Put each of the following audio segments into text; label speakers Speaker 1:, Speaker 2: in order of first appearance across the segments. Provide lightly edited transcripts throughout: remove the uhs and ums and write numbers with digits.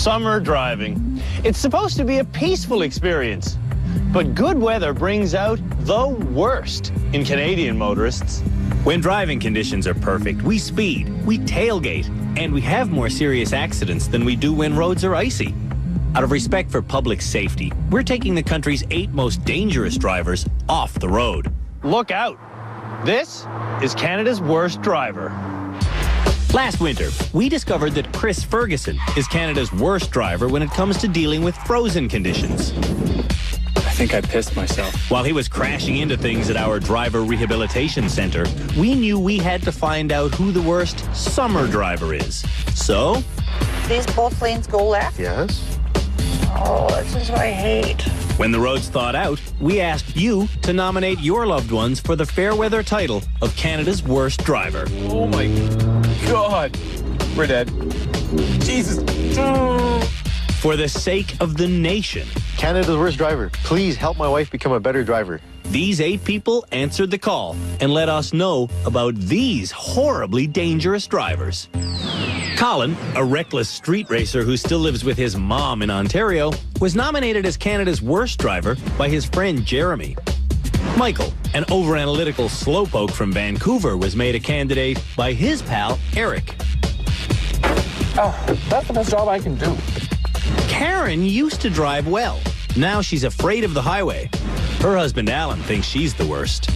Speaker 1: Summer driving. It's supposed to be a peaceful experience, but good weather brings out the worst in Canadian motorists. When driving conditions are perfect, we speed, we tailgate, and we have more serious accidents than we do when roads are icy. Out of respect for public safety, we're taking the country's 8 most dangerous drivers off the road. Look out! This is Canada's worst driver. Last winter, we discovered that Chris Ferguson is Canada's worst driver when it comes to dealing with frozen conditions.
Speaker 2: I think I pissed myself.
Speaker 1: While he was crashing into things at our driver rehabilitation center, we knew we had to find out who the worst summer driver is. So...
Speaker 3: These both lanes go left?
Speaker 4: Yes.
Speaker 3: Oh, this is what I hate.
Speaker 1: When the roads thawed out, we asked you to nominate your loved ones for the fair weather title of Canada's worst driver.
Speaker 2: Oh my God. We're dead. Jesus.
Speaker 1: For the sake of the nation,
Speaker 4: Canada's worst driver. Please help my wife become a better driver.
Speaker 1: these 8 people answered the call and let us know about these horribly dangerous drivers. Colin, a reckless street racer who still lives with his mom in Ontario, was nominated as Canada's worst driver by his friend Jeremy. Michael, an over-analytical slowpoke from Vancouver, was made a candidate by his pal Eric.
Speaker 2: Oh, that's the best job I can do.
Speaker 1: Karen used to drive well. Now she's afraid of the highway. Her husband Alan thinks she's the worst.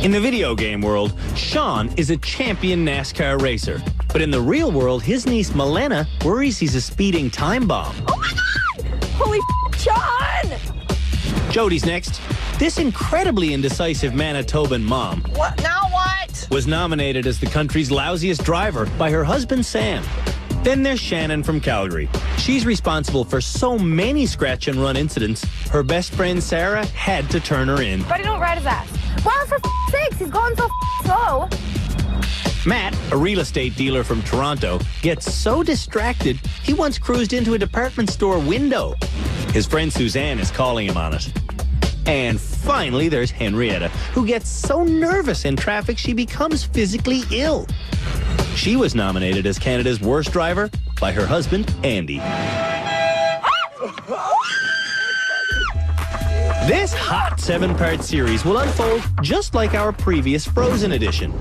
Speaker 1: In the video game world, Sean is a champion NASCAR racer. But in the real world, his niece Milena worries he's a speeding time bomb.
Speaker 3: Oh my God! Holy Sean!
Speaker 1: Jody's next. This incredibly indecisive Manitoban mom
Speaker 3: What? Now what?
Speaker 1: was nominated as the country's lousiest driver by her husband Sam. Then there's Shannon from Calgary. She's responsible for so many scratch and run incidents, her best friend Sarah had to turn her in.
Speaker 5: But I don't ride his ass. Well, for sakes, he's going so slow.
Speaker 1: Matt, a real estate dealer from Toronto, gets so distracted he once cruised into a department store window. His friend Suzanne is calling him on it. And finally, there's Henrietta, who gets so nervous in traffic she becomes physically ill. She was nominated as Canada's worst driver by her husband, Andy. This hot 7-part series will unfold just like our previous Frozen edition.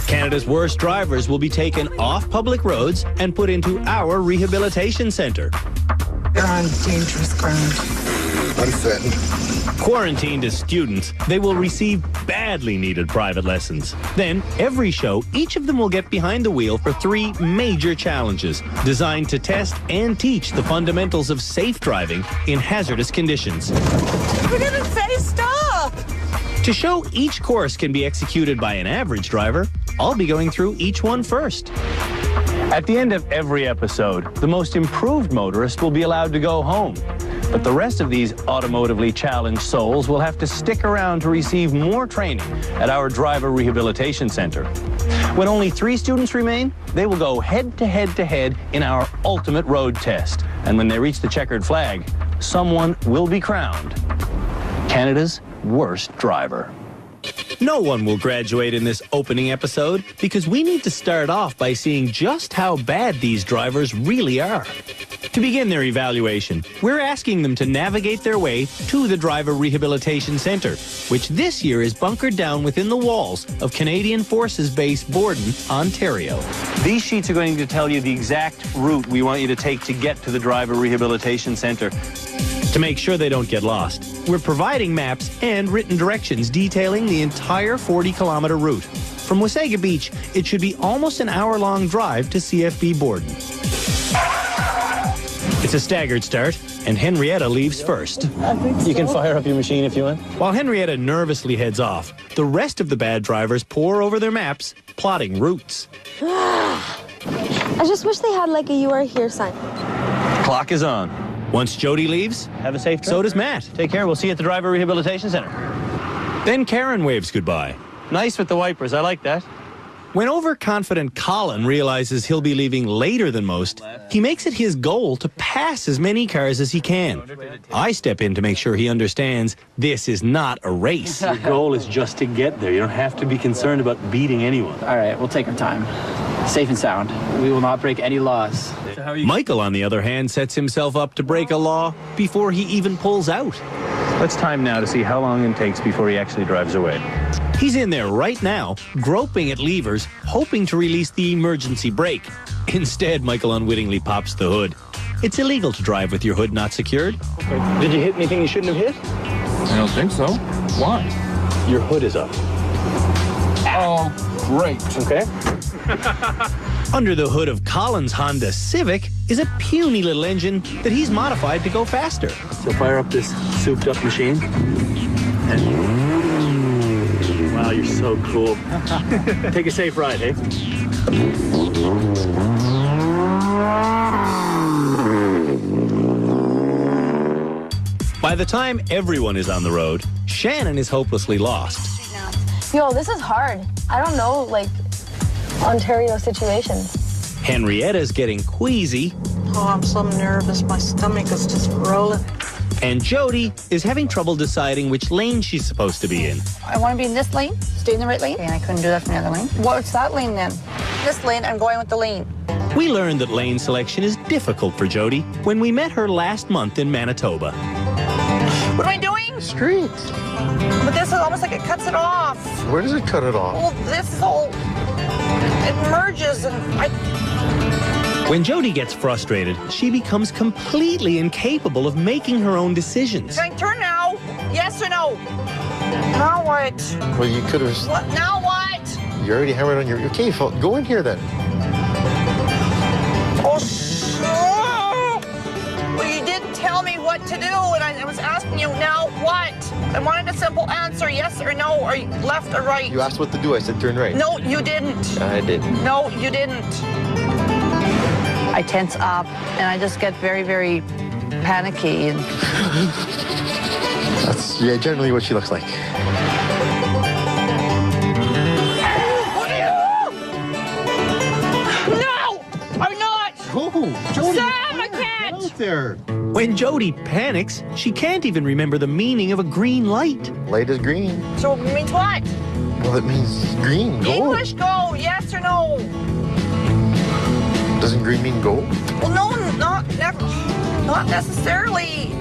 Speaker 1: Canada's worst drivers will be taken off public roads and put into our rehabilitation center.
Speaker 6: You're on dangerous ground.
Speaker 4: Unfitting.
Speaker 1: Quarantined as students, they will receive badly needed private lessons. Then, every show, each of them will get behind the wheel for 3 major challenges designed to test and teach the fundamentals of safe driving in hazardous conditions.
Speaker 3: We didn't say stop!
Speaker 1: To show each course can be executed by an average driver, I'll be going through each one first. At the end of every episode, the most improved motorist will be allowed to go home. But the rest of these automotively challenged souls will have to stick around to receive more training at our driver rehabilitation center. When only 3 students remain, they will go head to head in our ultimate road test. And when they reach the checkered flag, someone will be crowned Canada's worst driver. No one will graduate in this opening episode because we need to start off by seeing just how bad these drivers really are. To begin their evaluation, we're asking them to navigate their way to the Driver Rehabilitation Center, which this year is bunkered down within the walls of Canadian Forces Base Borden, Ontario. These sheets are going to tell you the exact route we want you to take to get to the Driver Rehabilitation Center. To make sure they don't get lost, we're providing maps and written directions detailing the entire 40-kilometer route. From Wasaga Beach, it should be almost an hour-long drive to CFB Borden. It's a staggered start, and Henrietta leaves first. You can fire up your machine if you want. While Henrietta nervously heads off, the rest of the bad drivers pore over their maps, plotting routes.
Speaker 5: I just wish they had like a "You Are Here" sign.
Speaker 1: Clock is on. Once Jody leaves, have a safe trip. So does Matt. Take care. We'll see you at the Driver Rehabilitation Center. Then Karen waves goodbye. Nice with the wipers. I like that. When overconfident Colin realizes he'll be leaving later than most, he makes it his goal to pass as many cars as he can. I step in to make sure he understands this is not a race. Your goal is just to get there. You don't have to be concerned about beating anyone.
Speaker 2: All right, we'll take our time. Safe and sound. We will not break any laws.
Speaker 1: Michael, on the other hand, sets himself up to break a law before he even pulls out. Let's time now to see how long it takes before he actually drives away. He's in there right now, groping at levers, hoping to release the emergency brake. Instead, Michael unwittingly pops the hood. It's illegal to drive with your hood not secured.
Speaker 2: Did you hit anything you shouldn't have hit?
Speaker 7: I don't think so. Why?
Speaker 1: Your hood is up.
Speaker 7: Oh, great.
Speaker 2: Okay.
Speaker 1: Under the hood of Colin's Honda Civic is a puny little engine that he's modified to go faster.
Speaker 2: So fire up this souped-up machine. Wow, you're so cool. Take a safe ride, hey?
Speaker 1: By the time everyone is on the road, Shannon is hopelessly lost.
Speaker 5: Yo, this is hard. I don't know, like, Ontario situations.
Speaker 1: Henrietta's getting queasy.
Speaker 3: Oh, I'm so nervous. My stomach is just rolling.
Speaker 1: And Jody is having trouble deciding which lane she's supposed to be in.
Speaker 8: I want to be in this lane, stay in the right lane, and I couldn't do that from the other lane. What's that lane then? This lane, I'm going with the lane.
Speaker 1: We learned that lane selection is difficult for Jody when we met her last month in Manitoba.
Speaker 3: What am I doing?
Speaker 4: Street.
Speaker 3: But this is almost like it cuts it off.
Speaker 4: Where does it cut it off?
Speaker 3: Well, this is all... It merges and I...
Speaker 1: When Jody gets frustrated, she becomes completely incapable of making her own decisions.
Speaker 3: Can I turn now? Yes or no? Now what?
Speaker 4: Well, you could have...
Speaker 3: What? Now what?
Speaker 4: You already hammered on your... Okay, go in here then.
Speaker 3: Oh, well, you didn't tell me what to do, and I was asking you now what? I wanted a simple answer, yes or no, or left or right.
Speaker 4: You asked what to do. I said turn right.
Speaker 3: No, you didn't.
Speaker 4: I did.
Speaker 3: No, you didn't.
Speaker 8: I tense up, and I just get very, very panicky. And
Speaker 4: That's generally what she looks like.
Speaker 3: No, I'm not.
Speaker 4: Oh, Jody.
Speaker 3: Sam, I can't.
Speaker 4: Get out there.
Speaker 1: When Jody panics, she can't even remember the meaning of a green light.
Speaker 4: Light is green.
Speaker 3: So it means what?
Speaker 4: Well, it means green. Go.
Speaker 3: English go, yes or no?
Speaker 4: Doesn't green mean go?
Speaker 3: Well, no, not necessarily.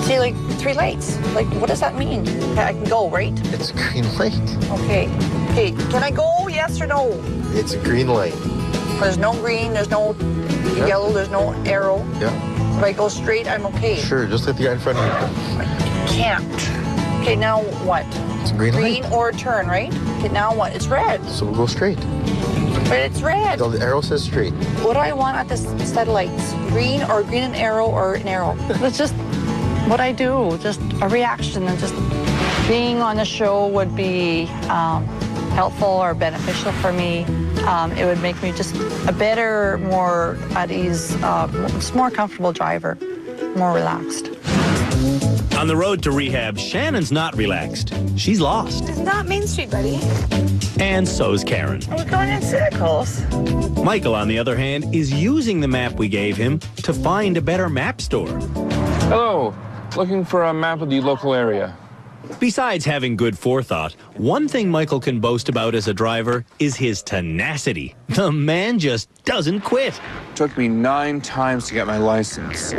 Speaker 3: See, like 3 lights. Like, what does that mean? I can go, right?
Speaker 4: It's a green light.
Speaker 3: Okay. Okay, can I go, yes or no?
Speaker 4: It's a green light.
Speaker 3: There's no green, there's no yellow, there's no arrow.
Speaker 4: Yeah.
Speaker 3: If I go straight, I'm okay.
Speaker 4: Sure, just like the guy in front of you.
Speaker 3: I can't. Okay, now what?
Speaker 4: It's a green
Speaker 3: Green
Speaker 4: light.
Speaker 3: or turn, right? Okay, now what? It's red.
Speaker 4: So we'll go straight.
Speaker 3: But it's red.
Speaker 4: The arrow says straight.
Speaker 3: What do I want at this set of lights? Green or green and arrow or an arrow?
Speaker 8: it's just what I do, just a reaction, and just being on the show would be helpful or beneficial for me. It would make me just a better, more at ease, more comfortable driver, more relaxed.
Speaker 1: On the road to rehab, Shannon's not relaxed. She's lost.
Speaker 3: It's not Main Street, buddy.
Speaker 1: And so's Karen.
Speaker 3: We're going in circles.
Speaker 1: Michael, on the other hand, is using the map we gave him to find a better map store.
Speaker 7: Hello. Looking for a map of the local area.
Speaker 1: Besides having good forethought, one thing Michael can boast about as a driver is his tenacity. The man just doesn't quit.
Speaker 7: Took me 9 times to get my license.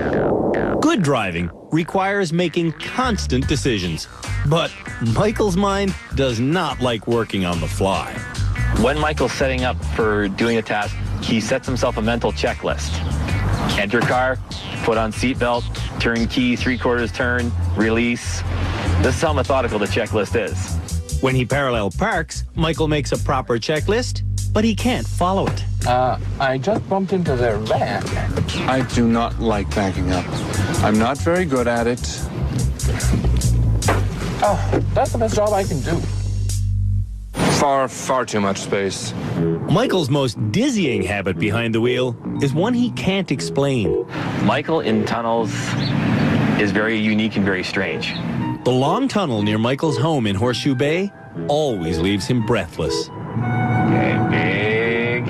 Speaker 1: Good driving requires making constant decisions. But Michael's mind does not like working on the fly.
Speaker 9: When Michael's setting up for doing a task, he sets himself a mental checklist. Enter car, put on seatbelt, turn key, 3/4 turn, release. This is how methodical the checklist is.
Speaker 1: When he parallel parks, Michael makes a proper checklist, but he can't follow it.
Speaker 7: I just bumped into their van. I do not like backing up. I'm not very good at it. Oh, that's the best job I can do. Far too much space.
Speaker 1: Michael's most dizzying habit behind the wheel is one he can't explain.
Speaker 9: Michael in tunnels is very unique and very strange.
Speaker 1: The long tunnel near Michael's home in Horseshoe Bay always leaves him breathless.
Speaker 9: Okay, big.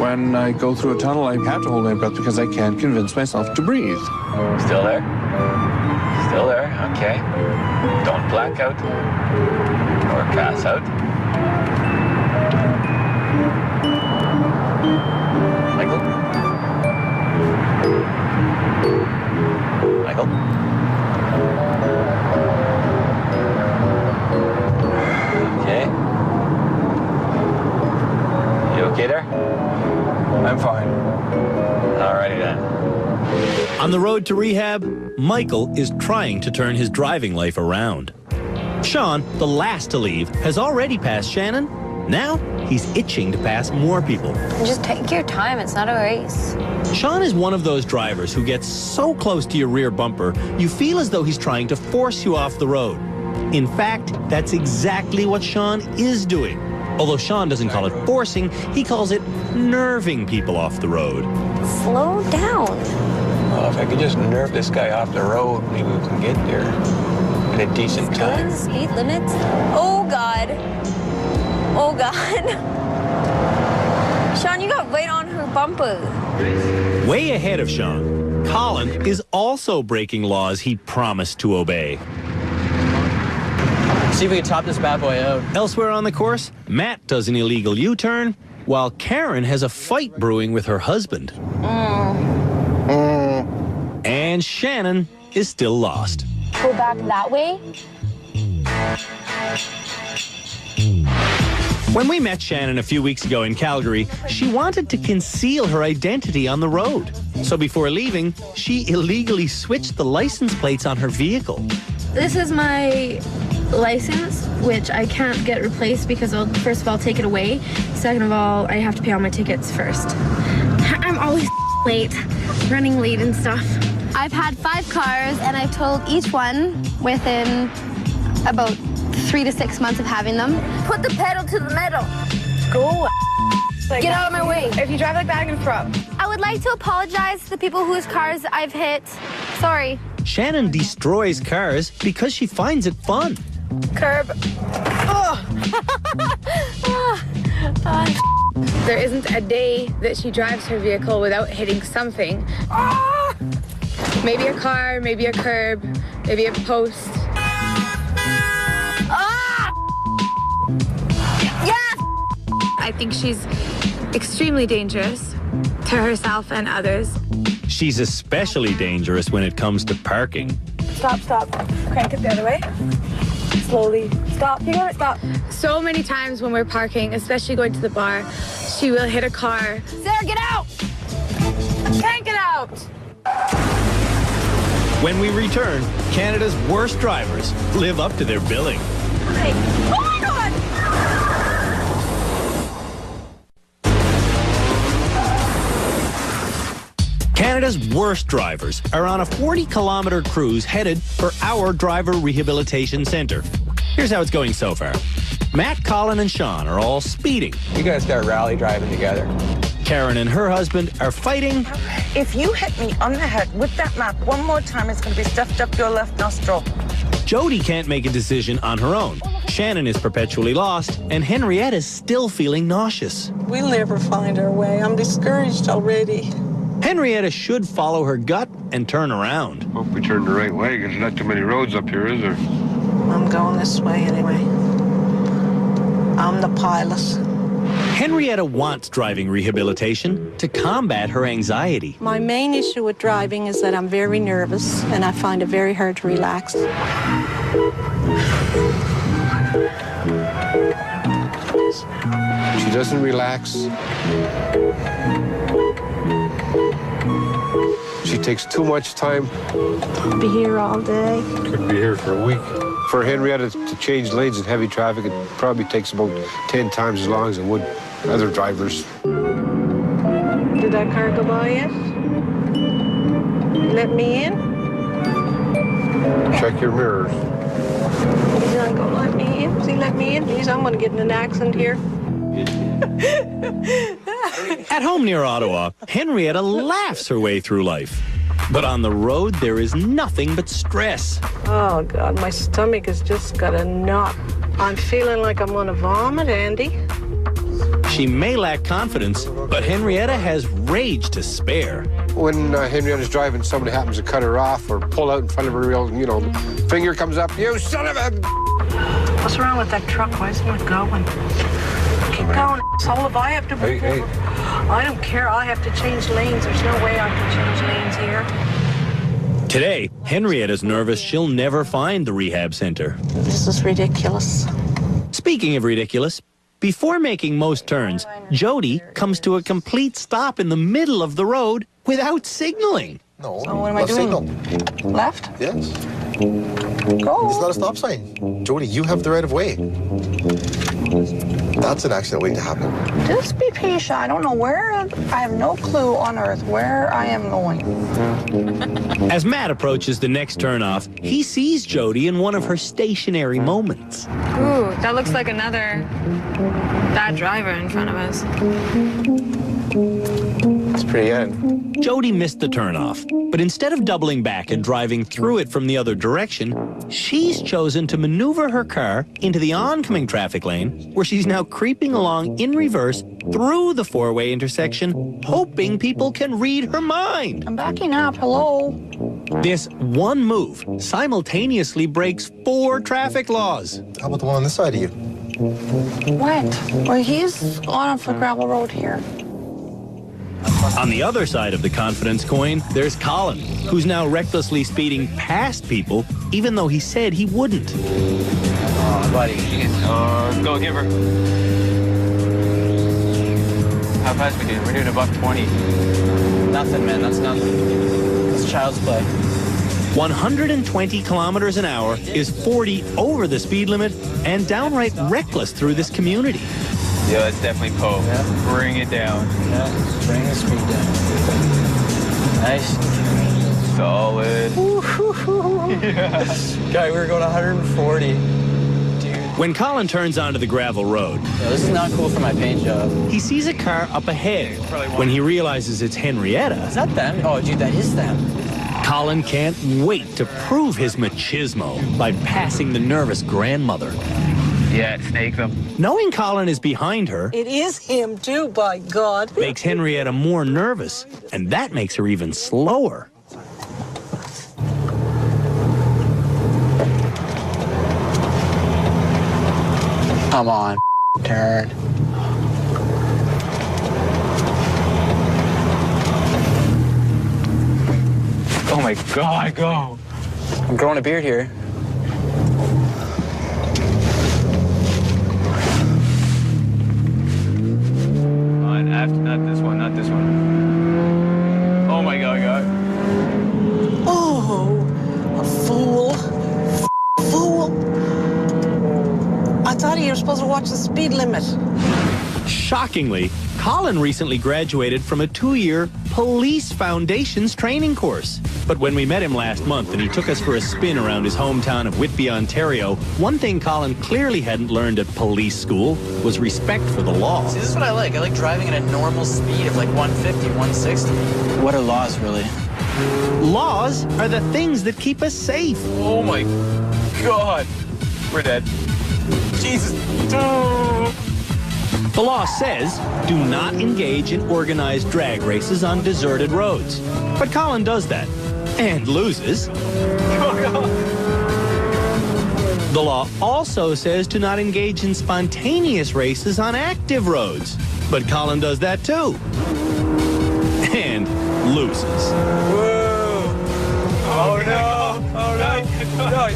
Speaker 7: When I go through a tunnel, I have to hold my breath because I can't convince myself to breathe.
Speaker 9: Still there? Still there, okay. Don't black out or pass out. Michael? Michael? Okay. You okay there?
Speaker 7: I'm fine.
Speaker 9: Alrighty then.
Speaker 1: On the road to rehab, Michael is trying to turn his driving life around. Sean, the last to leave, has already passed Shannon. Now, he's itching to pass more people.
Speaker 5: Just take your time. It's not a race.
Speaker 1: Sean is one of those drivers who gets so close to your rear bumper, you feel as though he's trying to force you off the road. In fact, that's exactly what Sean is doing. Although Sean doesn't call it forcing, he calls it nerving people off the road.
Speaker 5: Slow down.
Speaker 7: Well, if I could just nerve this guy off the road, maybe we can get there at a decent time.
Speaker 5: The speed limit. Oh, God. Oh, God. Sean, you got right on her bumper.
Speaker 1: Way ahead of Sean, Colin is also breaking laws he promised to obey.
Speaker 2: See if we can top this bad boy out.
Speaker 1: Elsewhere on the course, Matt does an illegal U-turn, while Karen has a fight brewing with her husband. And Shannon is still lost.
Speaker 5: Go back that way.
Speaker 1: When we met Shannon a few weeks ago in Calgary, she wanted to conceal her identity on the road. So before leaving, she illegally switched the license plates on her vehicle.
Speaker 10: This is my license, which I can't get replaced because I'll, first of all, take it away. Second of all, I have to pay all my tickets first. I'm always late, running late and stuff.
Speaker 5: I've had 5 cars, and I've told each one within about 3 to 6 months of having them. Put the pedal to the metal.
Speaker 10: Go.
Speaker 5: Get out of my way.
Speaker 10: If you drive like that, I'm gonna throw up.
Speaker 5: I would like to apologize to the people whose cars I've hit. Sorry.
Speaker 1: Shannon destroys cars because she finds it fun.
Speaker 10: Curb. Oh. There isn't a day that she drives her vehicle without hitting something. Oh. Maybe a car, maybe a curb, maybe a post. I think she's extremely dangerous to herself and others.
Speaker 1: She's especially dangerous when it comes to parking.
Speaker 10: Stop, stop. Crank it the other way. Slowly. Stop. You gotta stop. So many times when we're parking, especially going to the bar, she will hit a car.
Speaker 5: Sarah, get out!
Speaker 10: Can't get out!
Speaker 1: When we return, Canada's worst drivers live up to their billing.
Speaker 10: Hey. Oh my God!
Speaker 1: Canada's worst drivers are on a 40-kilometer cruise headed for our driver rehabilitation center. Here's how it's going so far. Matt, Colin, and Sean are all speeding.
Speaker 7: You guys got rally driving together.
Speaker 1: Karen and her husband are fighting.
Speaker 3: If you hit me on the head with that map one more time, it's going to be stuffed up your left nostril.
Speaker 1: Jody can't make a decision on her own. Shannon is perpetually lost, and Henrietta's still feeling nauseous.
Speaker 6: We'll never find our way. I'm discouraged already.
Speaker 1: Henrietta should follow her gut and turn around.
Speaker 11: Hope we turn the right way. There's not too many roads up here, is there?
Speaker 6: I'm going this way anyway. I'm the pilot.
Speaker 1: Henrietta wants driving rehabilitation to combat her anxiety.
Speaker 6: My main issue with driving is that I'm very nervous and I find it very hard to relax.
Speaker 11: She doesn't relax. She takes too much time.
Speaker 6: I'll be here all day.
Speaker 11: Could be here for a week. For Henrietta to change lanes in heavy traffic, it probably takes about 10 times as long as it would other drivers.
Speaker 6: Did that car go by yet? Let me in?
Speaker 11: Check your mirrors.
Speaker 6: He's not gonna let me in. Does he let me in? Please, I'm gonna get in an accident here.
Speaker 1: At home near Ottawa, Henrietta laughs her way through life. But on the road, there is nothing but stress.
Speaker 6: Oh, God, my stomach has just got a knot. I'm feeling like I'm gonna vomit, Andy.
Speaker 1: She may lack confidence, but Henrietta has rage to spare.
Speaker 11: When Henrietta's driving, somebody happens to cut her off or pull out in front of her real, finger comes up, you son of a...
Speaker 6: What's wrong with that truck? Why isn't it going? Keep going, asshole. If I have to move over, I don't care. I have to change lanes. There's no way I can change lanes here.
Speaker 1: Today, Henrietta's nervous she'll never find the rehab center.
Speaker 6: This is ridiculous.
Speaker 1: Speaking of ridiculous, before making most turns, Jody comes to a complete stop in the middle of the road without signaling.
Speaker 4: No.
Speaker 6: So what am I doing?
Speaker 4: Signal.
Speaker 6: Left?
Speaker 4: Yes.
Speaker 6: Go.
Speaker 4: It's not a stop sign. Jody, you have the right of way. That's an accident waiting to happen.
Speaker 6: Just be patient. I don't know where. I have no clue on earth where I am going.
Speaker 1: As Matt approaches the next turnoff, he sees Jody in one of her stationary moments.
Speaker 10: Ooh, that looks like another bad driver in front of us.
Speaker 4: It's pretty good.
Speaker 1: Jody missed the turnoff, but instead of doubling back and driving through it from the other direction, she's chosen to maneuver her car into the oncoming traffic lane, where she's now creeping along in reverse through the four-way intersection, hoping people can read her mind.
Speaker 6: I'm backing up. Hello.
Speaker 1: This one move simultaneously breaks 4 traffic laws.
Speaker 4: How about the one on this side of you?
Speaker 6: What? Well, he's on a gravel road here.
Speaker 1: On the other side of the confidence coin, there's Colin, who's now recklessly speeding past people, even though he said he wouldn't.
Speaker 7: Oh, buddy. Go, give her. How fast we doing? We're doing $120.
Speaker 12: Nothing, man. That's nothing. It's child's play.
Speaker 1: 120 kilometers an hour is 40 over the speed limit and downright reckless through this community.
Speaker 7: Yeah, that's definitely Poe. Yeah. Bring it down.
Speaker 12: Yeah, bring the speed down. Nice.
Speaker 7: Solid.
Speaker 12: Yeah. Guy, we were going 140. Dude.
Speaker 1: When Colin turns onto the gravel road,
Speaker 12: this is not cool for my paint job.
Speaker 1: He sees a car up ahead. When he realizes it's Henrietta...
Speaker 12: Is that them? Oh, dude, that is them.
Speaker 1: Colin can't wait to prove his machismo by passing the nervous grandmother.
Speaker 7: Yeah, snake them.
Speaker 1: Knowing Colin is behind her...
Speaker 6: It is him, too, by God.
Speaker 1: ...makes Henrietta more nervous, and that makes her even slower.
Speaker 12: Come on, turn.
Speaker 7: Oh my God, go.
Speaker 12: I'm growing a beard here.
Speaker 7: Not this one, not this one. Oh my God, God.
Speaker 6: Oh, a fool. Fool. I thought you were supposed to watch the speed limit.
Speaker 1: Shockingly, Colin recently graduated from a 2-year police foundations training course. But when we met him last month and he took us for a spin around his hometown of Whitby, Ontario, one thing Colin clearly hadn't learned at police school was respect for the law.
Speaker 12: See, this is what I like. I like driving at a normal speed of like 150, 160. What are laws, really?
Speaker 1: Laws are the things that keep us safe.
Speaker 7: Oh my God. We're dead. Jesus. Oh.
Speaker 1: The law says, do not engage in organized drag races on deserted roads. But Colin does that, and loses. The law also says to not engage in spontaneous races on active roads. But Colin does that too. And loses.
Speaker 7: Whoa. Oh no. Oh no.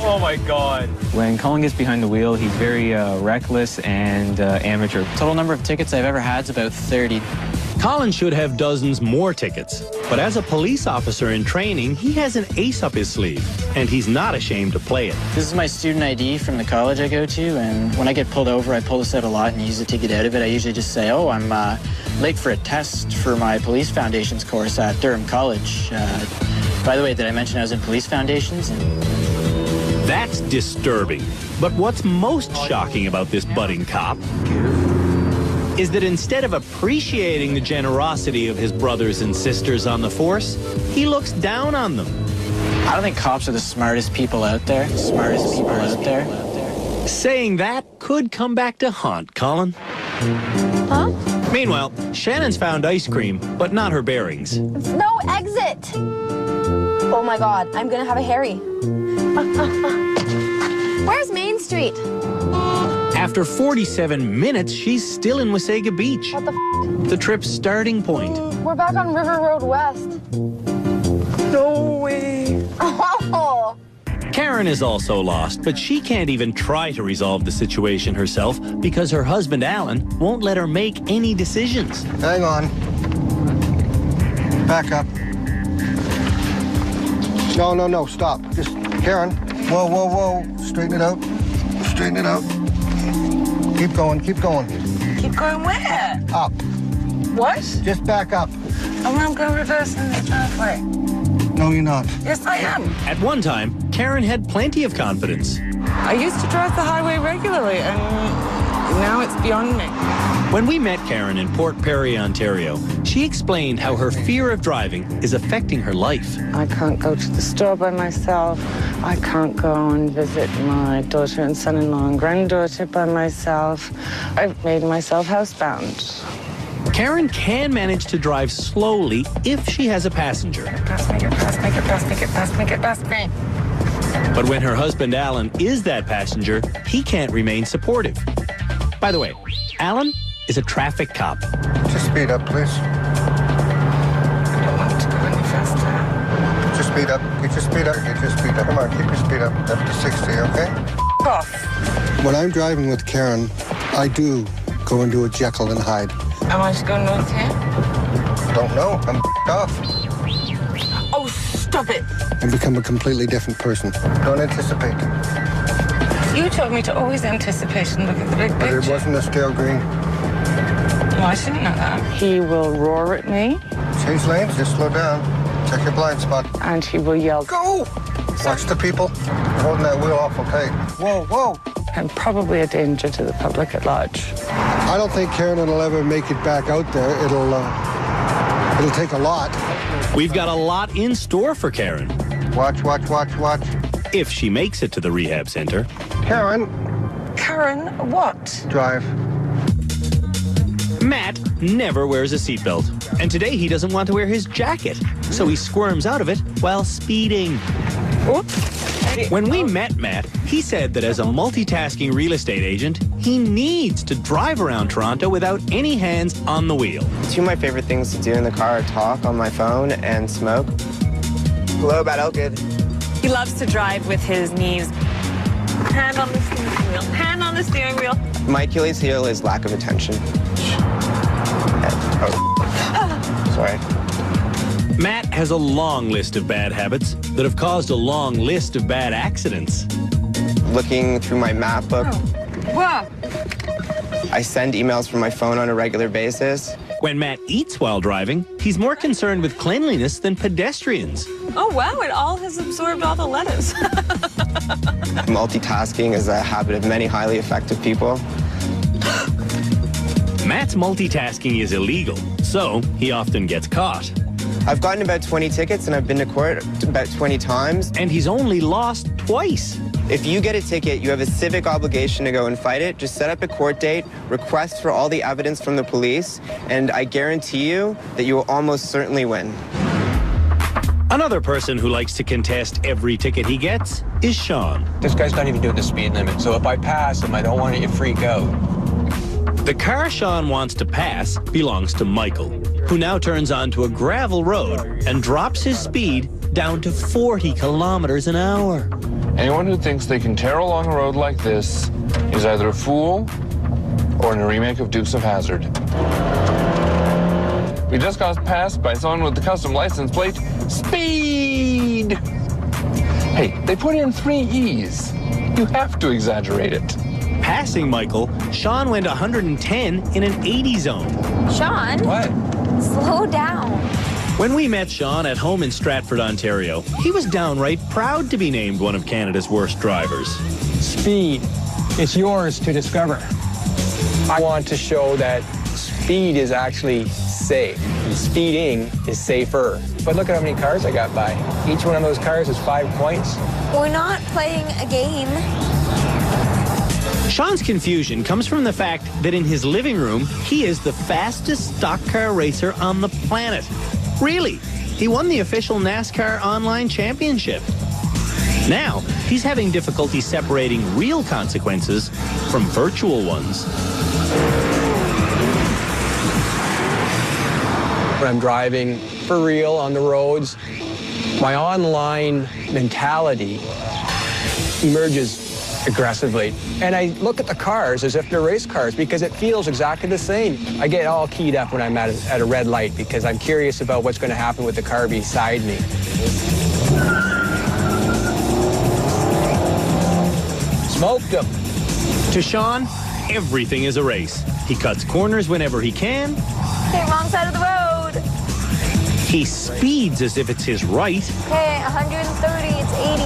Speaker 7: Oh my God.
Speaker 9: When Colin gets behind the wheel, he's very reckless and amateur.
Speaker 12: Total number of tickets I've ever had is about 30.
Speaker 1: Colin should have dozens more tickets, but as a police officer in training, he has an ace up his sleeve, and he's not ashamed to play it.
Speaker 12: This is my student ID from the college I go to, and when I get pulled over, I pull this out a lot and use it to get out of it. I usually just say, oh, I'm late for a test for my police foundations course at Durham College. By the way, did I mention I was in police foundations?
Speaker 1: That's disturbing. But what's most shocking about this budding cop is that instead of appreciating the generosity of his brothers and sisters on the force, he looks down on them.
Speaker 12: I don't think cops are the smartest people out there. Saying
Speaker 1: that could come back to haunt Colin.
Speaker 5: Huh?
Speaker 1: Meanwhile, Shannon's found ice cream, but not her bearings.
Speaker 5: No exit! Oh my God, I'm gonna have a Harry. Where's Main Street?
Speaker 1: After 47 minutes, she's still in Wasaga Beach.
Speaker 5: What the
Speaker 1: The trip's starting point.
Speaker 5: We're back on River Road West.
Speaker 3: No way.
Speaker 5: Oh!
Speaker 1: Karen is also lost, but she can't even try to resolve the situation herself because her husband, Alan, won't let her make any decisions.
Speaker 4: Hang on. Back up. No, stop. Just, Karen. Whoa. Straighten it out. Straighten it out. Keep going.
Speaker 3: Keep going where?
Speaker 4: Up.
Speaker 3: What?
Speaker 4: Just back up.
Speaker 3: I'm going to reverse in the driveway.
Speaker 4: No, you're not.
Speaker 3: Yes, I am.
Speaker 1: At one time, Karen had plenty of confidence.
Speaker 3: I used to drive the highway regularly, and now it's beyond me.
Speaker 1: When we met Karen in Port Perry, Ontario, she explained how her fear of driving is affecting her life.
Speaker 13: I can't go to the store by myself. I can't go and visit my daughter and son-in-law and granddaughter by myself. I've made myself housebound.
Speaker 1: Karen can manage to drive slowly if she has a passenger.
Speaker 3: Make it past me.
Speaker 1: But when her husband, Alan, is that passenger, he can't remain supportive. By the way, Alan is a traffic cop.
Speaker 4: Just speed up, please.
Speaker 3: I don't want to go any faster.
Speaker 4: Get your speed up. Come on, keep your speed up. Up to 60, okay?
Speaker 3: Off.
Speaker 4: When I'm driving with Karen, I do go and do a Jekyll and Hyde.
Speaker 3: Am I just going north here?
Speaker 4: Don't know. I'm off.
Speaker 3: Oh, stop it.
Speaker 4: And become a completely different person. Don't anticipate.
Speaker 3: You told me to always anticipate and look at the big
Speaker 4: But
Speaker 3: picture.
Speaker 4: it wasn't a scale green.
Speaker 3: No, I shouldn't know that.
Speaker 13: He will roar at me,
Speaker 4: Change lanes, just slow down. Check your blind spot.
Speaker 13: and he will yell,
Speaker 4: Go! Watch the people. You're holding that wheel awful tight. Whoa.
Speaker 13: and probably a danger to the public at large.
Speaker 4: I don't think Karen will ever make it back out there. It'll take a lot.
Speaker 1: We've got a lot in store for Karen.
Speaker 4: Watch.
Speaker 1: If she makes it to the rehab center.
Speaker 4: Karen.
Speaker 3: Karen, what?
Speaker 4: Drive.
Speaker 1: Matt never wears a seatbelt, and today he doesn't want to wear his jacket, so he squirms out of it while speeding.
Speaker 3: Oops.
Speaker 1: When we met Matt, he said that as a multitasking real estate agent, he needs to drive around Toronto without any hands on the wheel.
Speaker 14: Two of my favorite things to do in the car are talk on my phone and smoke. Hello, Bad Elkid.
Speaker 15: He loves to drive with his knees. Hand on the steering wheel. Hand on the steering wheel.
Speaker 14: My Achilles heel is lack of attention. Sorry.
Speaker 1: Matt has a long list of bad habits that have caused a long list of bad accidents.
Speaker 14: Looking through my map book.
Speaker 3: Whoa.
Speaker 14: I send emails from my phone on a regular basis.
Speaker 1: When Matt eats while driving, he's more concerned with cleanliness than pedestrians.
Speaker 15: Oh, wow, it all has absorbed all the lettuce.
Speaker 14: Multitasking is a habit of many highly effective people.
Speaker 1: Matt's multitasking is illegal, so he often gets caught.
Speaker 14: I've gotten about 20 tickets and I've been to court about 20 times.
Speaker 1: And he's only lost twice.
Speaker 14: If you get a ticket, you have a civic obligation to go and fight it. Just set up a court date, request for all the evidence from the police, and I guarantee you that you will almost certainly win.
Speaker 1: Another person who likes to contest every ticket he gets is Sean.
Speaker 16: This guy's not even doing the speed limit, so if I pass him, I don't want you to freak out.
Speaker 1: The car Sean wants to pass belongs to Michael, who now turns onto a gravel road and drops his speed down to 40 kilometers an hour.
Speaker 7: Anyone who thinks they can tear along a road like this is either a fool or in a remake of Dukes of Hazzard. We just got passed by someone with the custom license plate, Speed! Hey, they put in 3 E's. You have to exaggerate it.
Speaker 1: Passing Michael, Sean went 110 in an 80 zone.
Speaker 5: Sean?
Speaker 16: What?
Speaker 5: Slow down.
Speaker 1: When we met Sean at home in Stratford, Ontario, he was downright proud to be named one of Canada's worst drivers.
Speaker 16: Speed. It's yours to discover. I want to show that speed is actually safe. Speeding is safer. But look at how many cars I got by. Each one of those cars is 5 points.
Speaker 5: We're not playing a game.
Speaker 1: Sean's confusion comes from the fact that in his living room, he is the fastest stock car racer on the planet. Really, he won the official NASCAR Online Championship. Now, he's having difficulty separating real consequences from virtual ones.
Speaker 16: When I'm driving for real on the roads, my online mentality emerges aggressively. And I look at the cars as if they're race cars because it feels exactly the same. I get all keyed up when I'm at a red light because I'm curious about what's going to happen with the car beside me. Smoked them.
Speaker 1: To Sean, everything is a race. He cuts corners whenever he can.
Speaker 10: Okay, wrong side of the road.
Speaker 1: He speeds as if it's his right.
Speaker 10: Okay, 130, it's 80.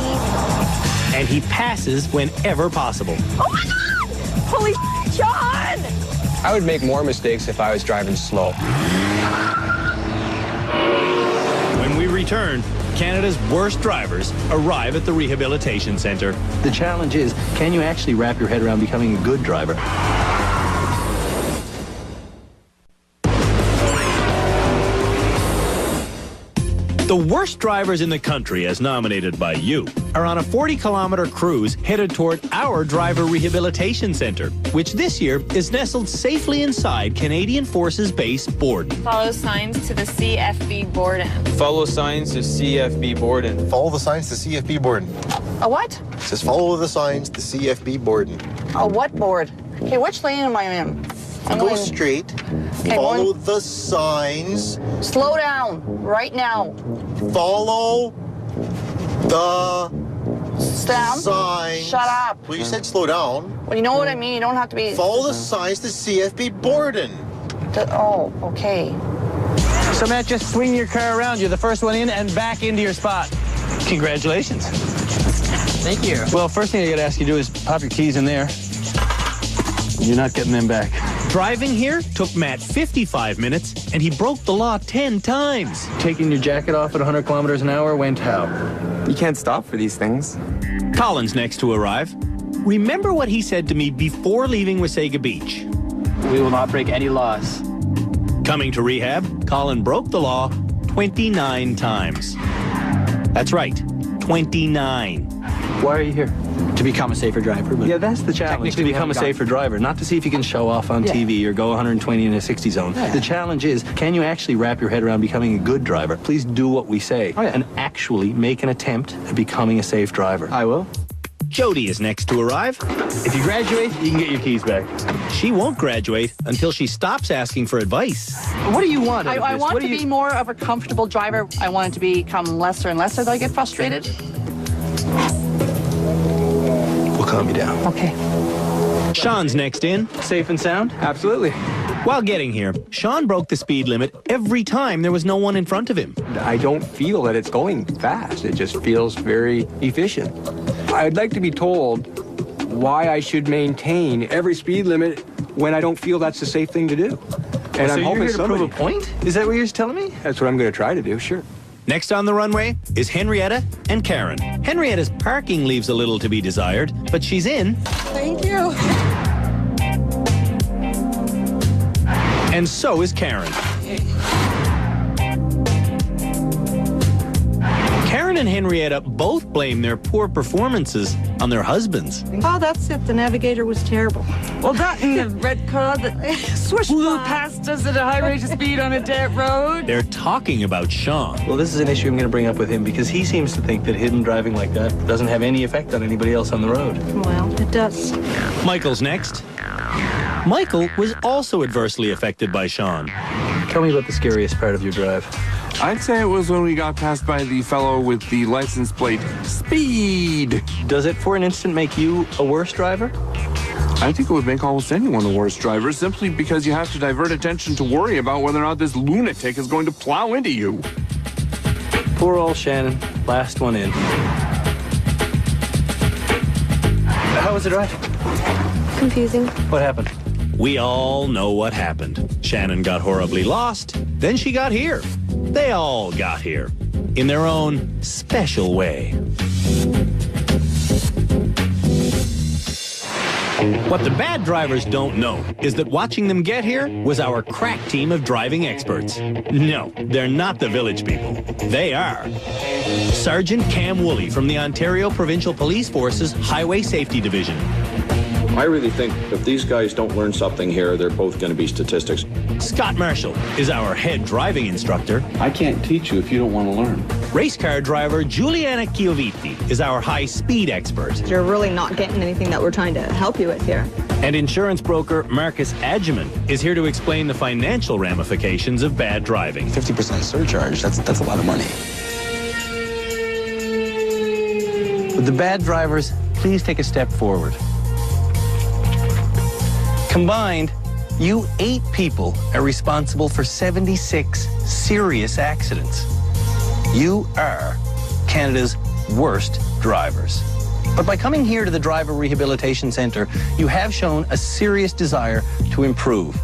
Speaker 1: And he passes whenever possible.
Speaker 10: Oh my God! Holy Sean!
Speaker 16: I would make more mistakes if I was driving slow.
Speaker 1: When we return, Canada's worst drivers arrive at the rehabilitation center.
Speaker 17: The challenge is, can you actually wrap your head around becoming a good driver?
Speaker 1: The worst drivers in the country, as nominated by you, are on a 40-kilometer cruise headed toward our driver rehabilitation center, which this year is nestled safely inside Canadian Forces Base Borden.
Speaker 15: Follow signs to the CFB Borden.
Speaker 18: Follow signs to CFB Borden.
Speaker 19: Follow the signs to CFB Borden.
Speaker 6: A what?
Speaker 19: It says follow the signs to CFB Borden.
Speaker 6: A what board? Okay, which lane am I in?
Speaker 19: Go straight.
Speaker 6: Okay,
Speaker 19: follow the signs.
Speaker 6: Slow down right now.
Speaker 19: Follow the
Speaker 6: signs. Shut up.
Speaker 19: Well, you said slow down.
Speaker 6: Well, you know what I mean. You don't have to be.
Speaker 19: Follow the signs to CFB Borden.
Speaker 6: Oh, okay.
Speaker 17: So, Matt, just swing your car around. You're the first one in and back into your spot.
Speaker 1: Congratulations.
Speaker 17: Thank you. Well, first thing I got to ask you to do is pop your keys in there. You're not getting them back.
Speaker 1: Driving here took Matt 55 minutes, and he broke the law 10 times.
Speaker 17: Taking your jacket off at 100 kilometers an hour went how?
Speaker 14: You can't stop for these things.
Speaker 1: Colin's next to arrive. Remember what he said to me before leaving Wasaga Beach.
Speaker 12: We will not break any laws.
Speaker 1: Coming to rehab, Colin broke the law 29 times. That's right, 29.
Speaker 17: Why are you here?
Speaker 12: To become a safer driver. But
Speaker 17: yeah, that's the challenge, to become a safer driver, not to see if you can show off on TV or go 120 in a 60 zone. Yeah. The challenge is, can you actually wrap your head around becoming a good driver? Please do what we say and actually make an attempt at becoming a safe driver.
Speaker 12: I will.
Speaker 1: Jody is next to arrive.
Speaker 17: If you graduate, you can get your keys back.
Speaker 1: She won't graduate until she stops asking for advice.
Speaker 17: What do you want?
Speaker 6: I want to be more of a comfortable driver. I want it to become lesser and lesser that I get frustrated.
Speaker 17: We'll calm you down.
Speaker 6: Okay.
Speaker 1: Sean's next in.
Speaker 17: Safe and sound?
Speaker 16: Absolutely.
Speaker 1: While getting here, Sean broke the speed limit every time there was no one in front of him.
Speaker 16: I don't feel that it's going fast. It just feels very efficient. I'd like to be told why I should maintain every speed limit when I don't feel that's the safe thing to do. And
Speaker 17: so
Speaker 16: I'm hoping
Speaker 17: you're here to prove a point? Is that what you're telling me?
Speaker 16: That's what I'm going to try to do, sure.
Speaker 1: Next on the runway is Henrietta and Karen. Henrietta's parking leaves a little to be desired, but she's in.
Speaker 6: Thank you.
Speaker 1: And so is Karen. Karen and Henrietta both blame their poor performances on their husbands.
Speaker 6: Oh, that's it. The navigator was terrible. Well, that and the red car that flew past us at a high rate of speed on a dirt road.
Speaker 1: They're talking about Sean.
Speaker 17: Well, this is an issue I'm going to bring up with him because he seems to think that hidden driving like that doesn't have any effect on anybody else on the road.
Speaker 6: Well, it does.
Speaker 1: Michael's next. Michael was also adversely affected by Sean.
Speaker 17: Tell me about the scariest part of your drive.
Speaker 7: I'd say it was when we got passed by the fellow with the license plate Speed.
Speaker 17: Does it for an instant make you a worse driver?
Speaker 7: I think it would make almost anyone a worse driver simply because you have to divert attention to worry about whether or not this lunatic is going to plow into you.
Speaker 17: Poor old Shannon, last one in. How was the drive?
Speaker 10: Confusing.
Speaker 17: What happened?
Speaker 1: We all know what happened. Shannon got horribly lost, then she got here. They all got here, in their own special way. What the bad drivers don't know is that watching them get here was our crack team of driving experts. No, they're not the village people. They are Sergeant Cam Woolley from the Ontario Provincial Police Force's Highway Safety Division.
Speaker 20: I really think if these guys don't learn something here, they're both going to be statistics.
Speaker 1: Scott Marshall is our head driving instructor.
Speaker 20: I can't teach you if you don't want to learn.
Speaker 1: Race car driver Giuliana Chioviti is our high-speed expert.
Speaker 21: You're really not getting anything that we're trying to help you with here.
Speaker 1: And insurance broker Marcus Adjaman is here to explain the financial ramifications of bad driving.
Speaker 22: 50% surcharge, that's a lot of money.
Speaker 17: Would the bad drivers please take a step forward? Combined, you 8 people are responsible for 76 serious accidents. You are Canada's worst drivers. But by coming here to the Driver Rehabilitation Centre, you have shown a serious desire to improve.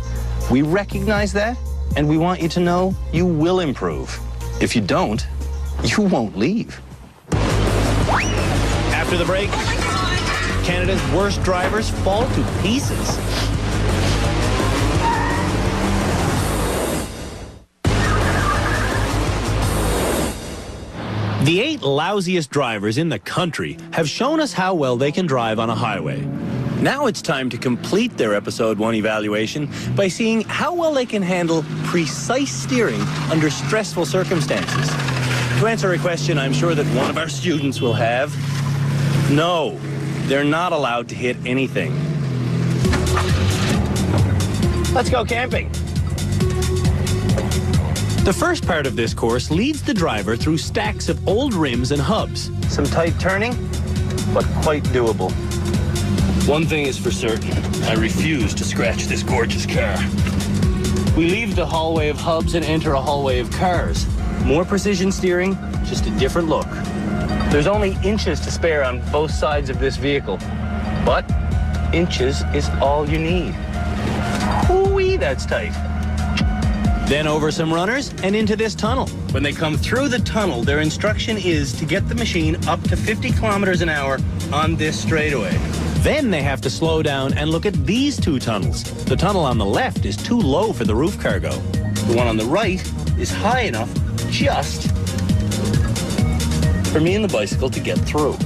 Speaker 17: We recognize that, and we want you to know you will improve. If you don't, you won't leave.
Speaker 1: After the break, Canada's worst drivers fall to pieces. The 8 lousiest drivers in the country have shown us how well they can drive on a highway. Now it's time to complete their Episode 1 evaluation by seeing how well they can handle precise steering under stressful circumstances. To answer a question I'm sure that one of our students will have, no, they're not allowed to hit anything. Let's go camping. The first part of this course leads the driver through stacks of old rims and hubs.
Speaker 17: Some tight turning, but quite doable.
Speaker 1: One thing is for certain, I refuse to scratch this gorgeous car. We leave the hallway of hubs and enter a hallway of cars. More precision steering, just a different look. There's only inches to spare on both sides of this vehicle, but inches is all you need. Ooh-wee, that's tight. Then over some runners and into this tunnel. When they come through the tunnel, their instruction is to get the machine up to 50 kilometers an hour on this straightaway. Then they have to slow down and look at these 2 tunnels. The tunnel on the left is too low for the roof cargo. The one on the right is high enough just for me and the bicycle to get through.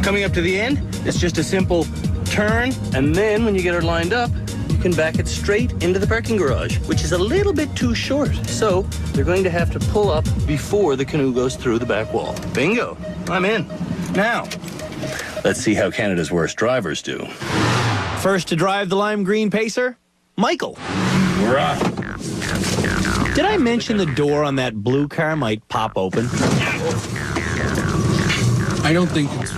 Speaker 1: Coming up to the end, it's just a simple turn, and then when you get her lined up, you can back it straight into the parking garage, which is a little bit too short. So they're going to have to pull up before the canoe goes through the back wall. Bingo, I'm in. Now, let's see how Canada's worst drivers do. First to drive the lime green Pacer, Michael. We're off. Did I mention the door on that blue car might pop open?
Speaker 20: I don't think it's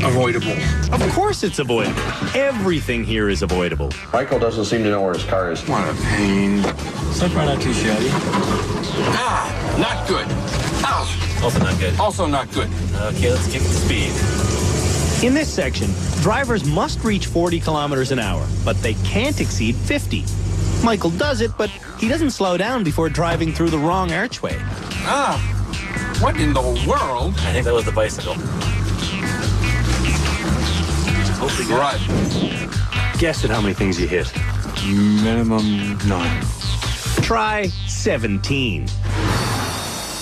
Speaker 20: avoidable.
Speaker 1: Of course it's avoidable. Everything here is avoidable.
Speaker 20: Michael doesn't seem to know where his car is.
Speaker 22: What a pain.
Speaker 20: So far not too shabby. Ah, not good. Ow.
Speaker 1: Also not good.
Speaker 20: Also not good.
Speaker 1: Okay, let's kick the speed. In this section, drivers must reach 40 kilometers an hour, but they can't exceed 50. Michael does it, but he doesn't slow down before driving through the wrong archway.
Speaker 20: Ah, what in the world?
Speaker 1: I think that was the bicycle. Hopefully good.
Speaker 20: Right.
Speaker 1: Guess at how many things you hit.
Speaker 22: Minimum 9.
Speaker 1: Try 17.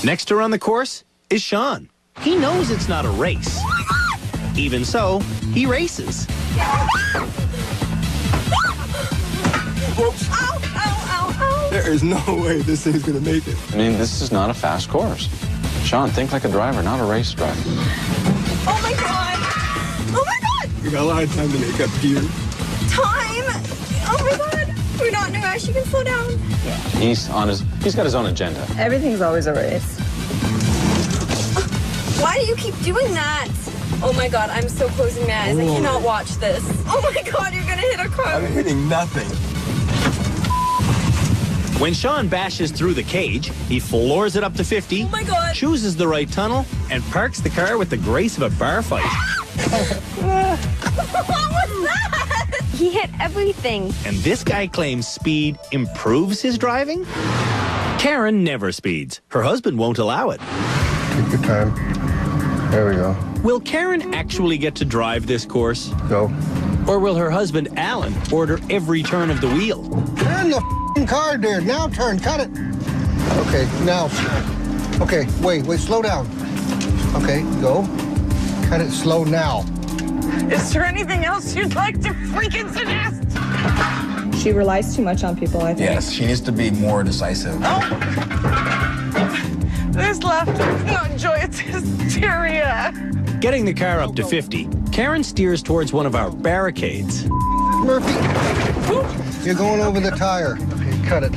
Speaker 1: Next to run the course is Sean. He knows it's not a race. Even so, he races.
Speaker 22: Whoops.
Speaker 6: Ow, ow, ow, ow.
Speaker 22: There is no way this thing's gonna make it.
Speaker 20: I mean, this is not a fast course. Sean, think like a driver, not a race driver.
Speaker 6: Oh my God. Oh my God.
Speaker 22: We got a lot of time to make up here.
Speaker 6: Time. Oh my God. We're not in a rush. You can slow down.
Speaker 20: Yeah, he's got his own agenda.
Speaker 21: Everything's always a race.
Speaker 6: Why do you keep doing that? Oh my God, I'm so closing my eyes. I cannot watch this. Oh my God, you're gonna hit a car.
Speaker 22: I'm hitting nothing.
Speaker 1: When Sean bashes through the cage, he floors it up to 50,
Speaker 6: Oh my God.
Speaker 1: chooses the right tunnel, and parks the car with the grace of a bar fight.
Speaker 6: What was that?
Speaker 10: He hit everything.
Speaker 1: And this guy claims speed improves his driving? Karen never speeds. Her husband won't allow it.
Speaker 4: Take your time. There we go.
Speaker 1: Will Karen actually get to drive this course?
Speaker 4: Go.
Speaker 1: Or will her husband, Alan, order every turn of the wheel?
Speaker 4: Turn the f***ing car, dear. Now turn. Cut it. Okay, now. Okay, wait, slow down. Okay, go. Cut it slow now.
Speaker 6: Is there anything else you'd like to freaking suggest?
Speaker 21: She relies too much on people, I think.
Speaker 22: Yes, she needs to be more decisive.
Speaker 6: This laughter is not joy, it's hysteria.
Speaker 1: Getting the car up to 50, Karen steers towards one of our barricades.
Speaker 4: Murphy, you're going over the tire. Okay, cut it.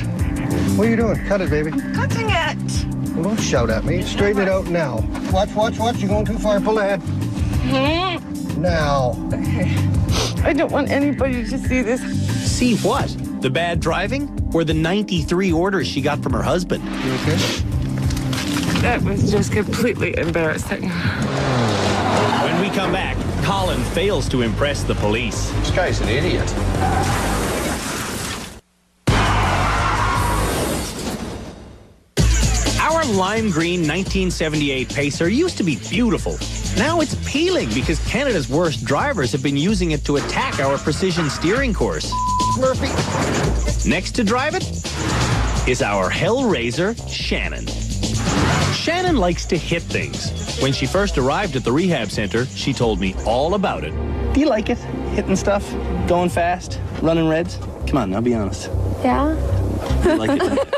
Speaker 4: What are you doing? Cut it, baby.
Speaker 6: Cutting it.
Speaker 4: Well, don't shout at me. Straighten it out now. Watch. You're going too far. Pull ahead. Now.
Speaker 6: Okay. I don't want anybody to see this.
Speaker 1: See what? The bad driving? Or the 93 orders she got from her husband?
Speaker 4: You okay?
Speaker 6: That was just completely embarrassing.
Speaker 1: When we come back, Colin fails to impress the police.
Speaker 22: This guy's an idiot.
Speaker 1: Our lime green 1978 Pacer used to be beautiful. Now it's peeling because Canada's worst drivers have been using it to attack our precision steering course.
Speaker 4: Murphy.
Speaker 1: Next to drive it is our Hellraiser, Shannon. Shannon likes to hit things. When she first arrived at the rehab center, she told me all about it.
Speaker 17: Do you like it? Hitting stuff? Going fast? Running reds? Come on, now be honest.
Speaker 5: Yeah?
Speaker 17: You like it?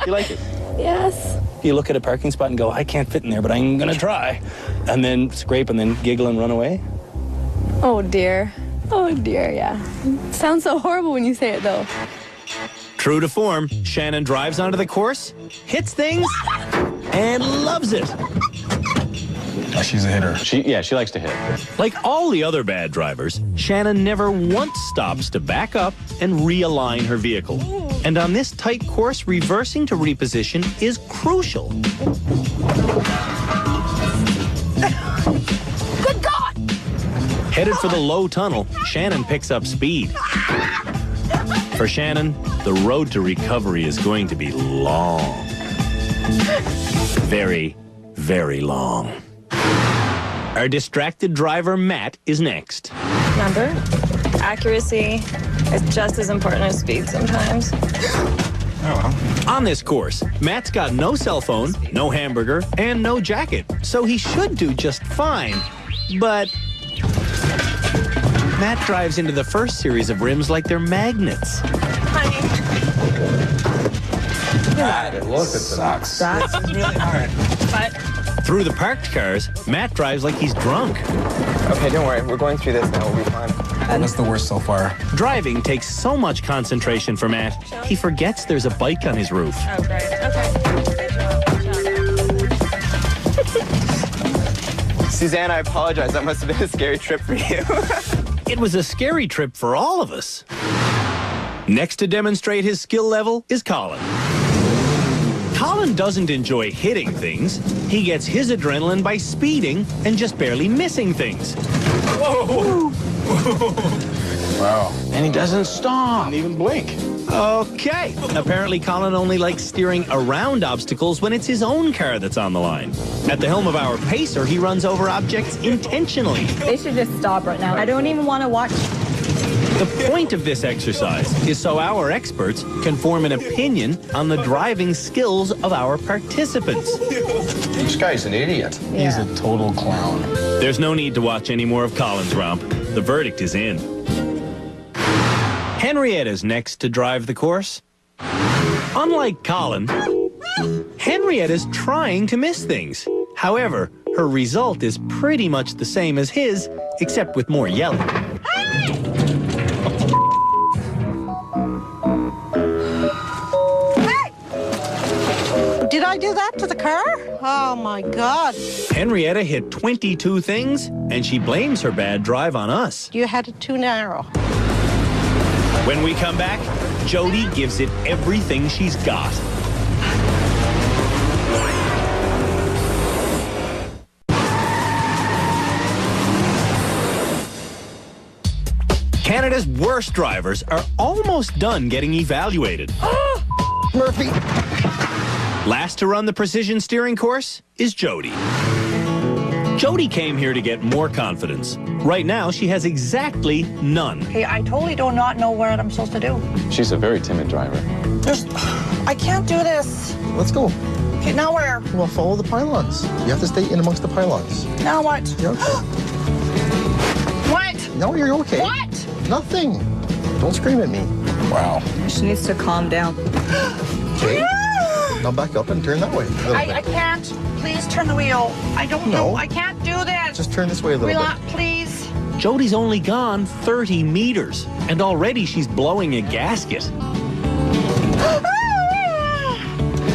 Speaker 17: You like it?
Speaker 5: Yes.
Speaker 17: You look at a parking spot and go, I can't fit in there, but I'm gonna try. And then scrape and then giggle and run away?
Speaker 5: Oh dear. Oh dear, yeah. Sounds so horrible when you say it though.
Speaker 1: True to form, Shannon drives onto the course, hits things, and loves it.
Speaker 22: She's a hitter.
Speaker 9: She likes to hit.
Speaker 1: Like all the other bad drivers, Shannon never once stops to back up and realign her vehicle. And on this tight course, reversing to reposition is crucial.
Speaker 5: Good God!
Speaker 1: Headed for the low tunnel, Shannon picks up speed. For Shannon, the road to recovery is going to be long. Very, very long. Our distracted driver, Matt, is next.
Speaker 21: Remember, accuracy is just as important as speed sometimes.
Speaker 1: On this course, Matt's got no cell phone, no hamburger, and no jacket, so he should do just fine. But Matt drives into the first series of rims like they're magnets.
Speaker 22: Look, it sucks.
Speaker 21: That's really hard. But
Speaker 1: Through the parked cars, Matt drives like he's drunk.
Speaker 14: Okay, don't worry. We're going through this now. We'll be fine.
Speaker 22: That's the worst so far.
Speaker 1: Driving takes so much concentration for Matt, he forgets there's a bike on his roof.
Speaker 21: oh, great. Okay.
Speaker 14: Suzanne, I apologize. That must have been a scary trip for you.
Speaker 1: It was a scary trip for all of us. Next to demonstrate his skill level is Colin. Colin doesn't enjoy hitting things. He gets his adrenaline by speeding and just barely missing things.
Speaker 22: Whoa! Wow.
Speaker 17: And he doesn't stop.
Speaker 22: Didn't even blink.
Speaker 1: Okay. Apparently, Colin only likes steering around obstacles when it's his own car that's on the line. At the helm of our Pacer, he runs over objects intentionally.
Speaker 21: They should just stop right now. I don't even want to watch.
Speaker 1: The point of this exercise is so our experts can form an opinion on the driving skills of our participants.
Speaker 22: This guy's an idiot.
Speaker 21: Yeah.
Speaker 22: He's a total clown.
Speaker 1: There's no need to watch any more of Colin's romp. The verdict is in. Henrietta's next to drive the course. Unlike Colin, Henrietta's trying to miss things. However, her result is pretty much the same as his, except with more yelling.
Speaker 6: Did I do that to the car? Oh my God.
Speaker 1: Henrietta hit 22 things, and she blames her bad drive on us.
Speaker 6: You had it too narrow.
Speaker 1: When we come back, Jody gives it everything she's got. Canada's worst drivers are almost done getting evaluated.
Speaker 4: Murphy.
Speaker 1: Last to run the precision steering course is Jody. Jody came here to get more confidence. Right now, she has exactly none.
Speaker 3: Okay, I totally do not know what I'm supposed to do.
Speaker 7: She's a very timid driver.
Speaker 3: I can't do this.
Speaker 2: Let's go.
Speaker 3: Okay, now where?
Speaker 2: Well, follow the pylons. You have to stay in amongst the pylons.
Speaker 3: Now what?
Speaker 2: You're okay.
Speaker 3: What?
Speaker 2: No, you're okay.
Speaker 3: What?
Speaker 2: Nothing. Don't scream at me. Wow.
Speaker 21: She needs to calm down.
Speaker 2: Okay. Now back up and turn that way.
Speaker 3: I can't. Please turn the wheel. I don't know. I can't do this.
Speaker 2: Just turn this way a little
Speaker 3: Relax, please.
Speaker 1: Jody's only gone 30 meters, and already she's blowing a gasket.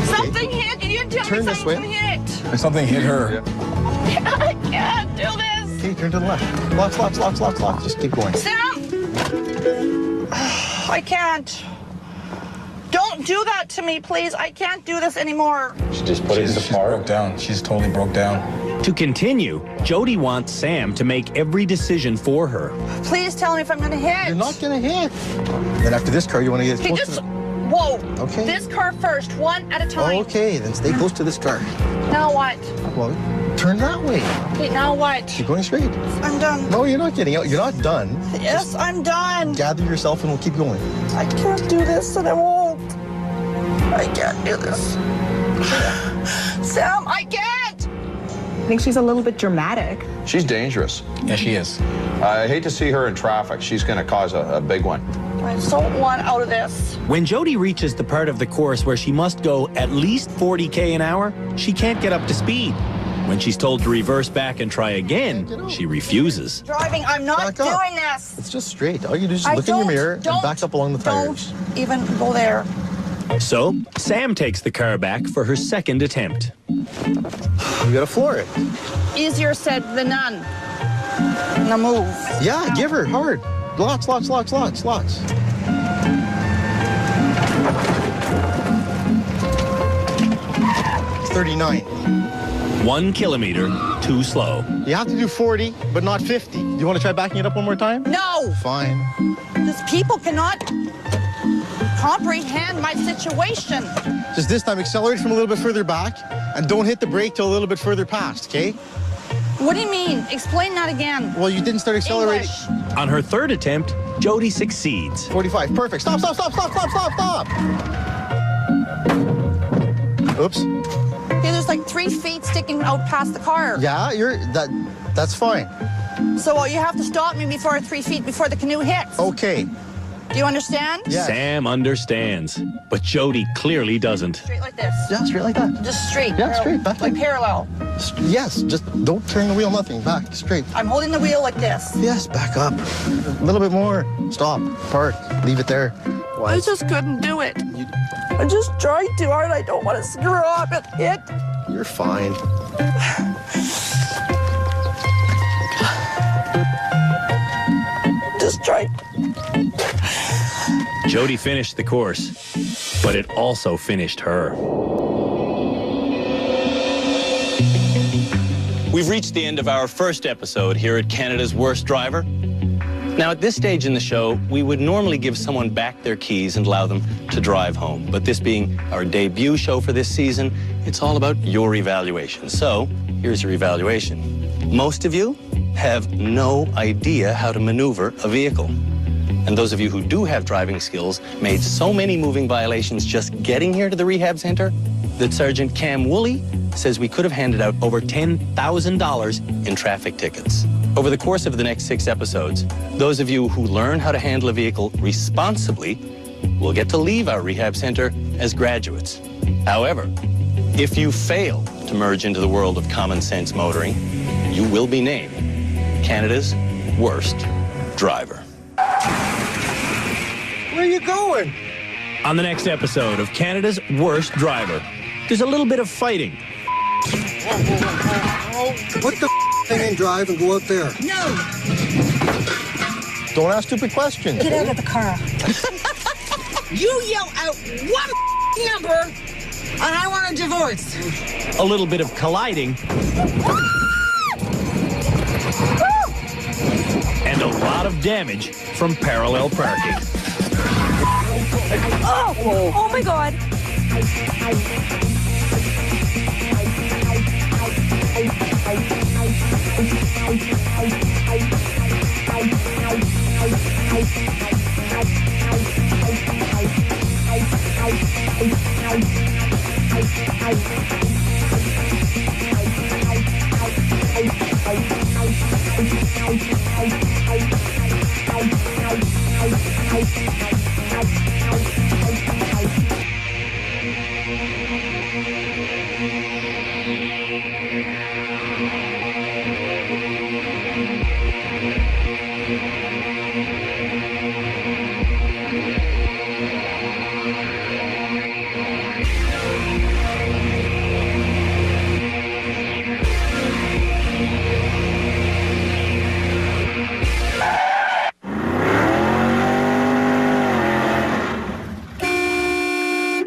Speaker 3: Something hit. You didn't tell
Speaker 2: Turn
Speaker 3: me
Speaker 2: this way.
Speaker 3: something hit.
Speaker 2: Something hit her.
Speaker 3: I can't do this.
Speaker 2: Okay, turn to the left. Locks. Just keep going.
Speaker 3: Sam! I can't. Don't do that to me, please. I can't do this anymore.
Speaker 22: She just put it in the car. Broke down. She's totally broke down.
Speaker 1: To continue, Jody wants Sam to make every decision for her.
Speaker 3: Please tell me if I'm going to hit.
Speaker 2: You're not going to hit. Then after this car, you want to get
Speaker 3: Okay,
Speaker 2: close
Speaker 3: just...
Speaker 2: to the...
Speaker 3: Whoa.
Speaker 2: Okay.
Speaker 3: This car first, one at a time.
Speaker 2: Okay, then stay close to this car.
Speaker 3: Now what?
Speaker 2: Well, turn that way.
Speaker 3: Okay, now what?
Speaker 2: Keep going straight.
Speaker 3: I'm done.
Speaker 2: No, you're not getting out. You're not done.
Speaker 3: Yes, I'm done.
Speaker 2: Gather yourself and we'll keep going.
Speaker 3: I can't do this and I won't. I can't do this. Sam, I can't.
Speaker 8: I think she's a little bit dramatic.
Speaker 22: She's dangerous.
Speaker 2: Yeah, she is.
Speaker 22: I hate to see her in traffic. She's going to cause a big one.
Speaker 3: I so want out of this.
Speaker 1: When Jody reaches the part of the course where she must go at least 40k an hour, she can't get up to speed. When she's told to reverse back and try again, she refuses.
Speaker 3: Driving, I'm not doing this.
Speaker 2: It's just straight. All you do is just look in your mirror and back up along the tires.
Speaker 3: Don't even go there.
Speaker 1: So, Sam takes the car back for her second attempt.
Speaker 2: You gotta floor it.
Speaker 3: Easier said than done. Now move.
Speaker 2: Yeah, give her hard. Lots. 39.
Speaker 1: 1 kilometer too slow.
Speaker 2: You have to do 40, but not 50. Do you want to try backing it up one more time?
Speaker 3: No.
Speaker 2: Fine.
Speaker 3: These people cannot comprehend my situation.
Speaker 2: Just this time, accelerate from a little bit further back and don't hit the brake till a little bit further past, okay?
Speaker 3: What do you mean? Explain that again.
Speaker 2: Well, you didn't start accelerating.
Speaker 3: English.
Speaker 1: On her third attempt, Jody succeeds.
Speaker 2: 45, perfect. Stop. Oops.
Speaker 3: Okay, there's like 3 feet sticking out past the car.
Speaker 2: Yeah, that's fine.
Speaker 3: So you have to stop me before 3 feet before the canoe hits.
Speaker 2: Okay.
Speaker 3: Do you understand?
Speaker 2: Yes.
Speaker 1: Sam understands, but Jody clearly doesn't.
Speaker 3: Straight like this.
Speaker 2: Yeah, straight like that.
Speaker 3: Just straight.
Speaker 2: Yeah, straight. Back
Speaker 3: like parallel.
Speaker 2: Yes, just don't turn the wheel, nothing. Back, straight.
Speaker 3: I'm holding the wheel like this.
Speaker 2: Yes, back up. A little bit more. Stop. Park. Leave it there.
Speaker 3: I just couldn't do it. I just tried too hard. I don't want to screw up and hit.
Speaker 2: You're fine.
Speaker 3: Just try.
Speaker 1: Jody finished the course, but it also finished her. We've reached the end of our first episode here at Canada's Worst Driver. Now, at this stage in the show, we would normally give someone back their keys and allow them to drive home. But this being our debut show for this season, it's all about your evaluation. So, here's your evaluation. Most of you have no idea how to maneuver a vehicle. And those of you who do have driving skills made so many moving violations just getting here to the rehab center that Sergeant Cam Woolley says we could have handed out over $10,000 in traffic tickets. Over the course of the next 6 episodes, those of you who learn how to handle a vehicle responsibly will get to leave our rehab center as graduates. However, if you fail to merge into the world of common sense motoring, you will be named Canada's Worst Driver.
Speaker 2: Where are you going?
Speaker 1: On the next episode of Canada's Worst Driver, there's a little bit of fighting.
Speaker 4: Put the thing in drive and go out there.
Speaker 3: No.
Speaker 2: Don't ask stupid questions.
Speaker 3: Get out of the car. You yell out one number, and I want a divorce.
Speaker 1: A little bit of colliding. And a lot of damage from parallel parking.
Speaker 10: Oh my God.
Speaker 5: Bye.